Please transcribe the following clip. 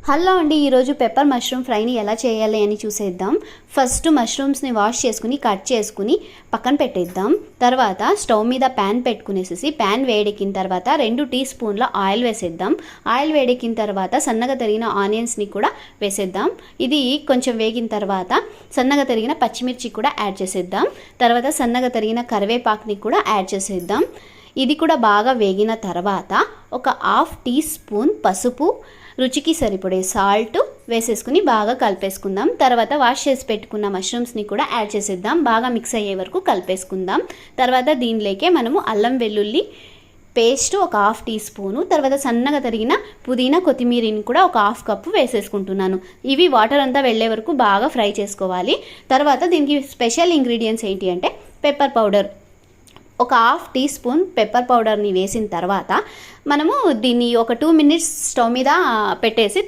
Hello అండి, ఈరోజు pepper mushroom ఫ్రైని ఎలా చేయాలి అని చూసేద్దాం. ఫస్ట్ మష్రూమ్స్ని వాష్ చేసుకుని కట్ చేసుకుని పక్కన పెట్టేద్దాం. తర్వాత స్టవ్ మీద ప్యాన్ పెట్టుకునేసి ప్యాన్ వేడెక్కిన తర్వాత 2 టీ స్పూన్ల ఆయిల్ వేసేద్దాం. ఆయిల్ వేడెక్కిన తర్వాత సన్నగా తరిగిన ఆనియన్స్ని కూడా వేసేద్దాం. ఇది కొంచెం వేగిన తర్వాత సన్నగా తరిగిన పచ్చిమిర్చి కూడా యాడ్ చేసేద్దాం. తర్వాత సన్నగా తరిగిన కరివేపాకుని కూడా యాడ్ చేసేద్దాం. ఇది కూడా బాగా వేగిన తర్వాత ఒక 1/2 టీ స్పూన్ పసుపు, రుచికి సరిపడే సాల్ట్ వేసేసుకుని బాగా కలిపేసుకుందాం. తర్వాత వాష్ చేసి పెట్టుకున్న మష్రూమ్స్ని కూడా యాడ్ చేసేద్దాం. బాగా మిక్స్ అయ్యే వరకు కలిపేసుకుందాం. తర్వాత దీనిలోకే మనము అల్లం వెల్లుల్లి పేస్ట్ ఒక 1/2 టీ స్పూను, తర్వాత సన్నగా తరిగిన పుదీనా కొత్తిమీరని కూడా ఒక 1/2 కప్పు వేసేసుకుంటున్నాను. ఇవి వాటర్ అంతా వెళ్ళే వరకు బాగా ఫ్రై చేసుకోవాలి. తర్వాత దీనికి స్పెషల్ ఇంగ్రీడియంట్స్ ఏంటి అంటే పెప్పర్ పౌడర్, ఒక 1/2 టీ స్పూన్ పెప్పర్ పౌడర్ని వేసిన తర్వాత మనము దీన్ని ఒక 2 మినిట్స్ స్టవ్ మీద పెట్టేసి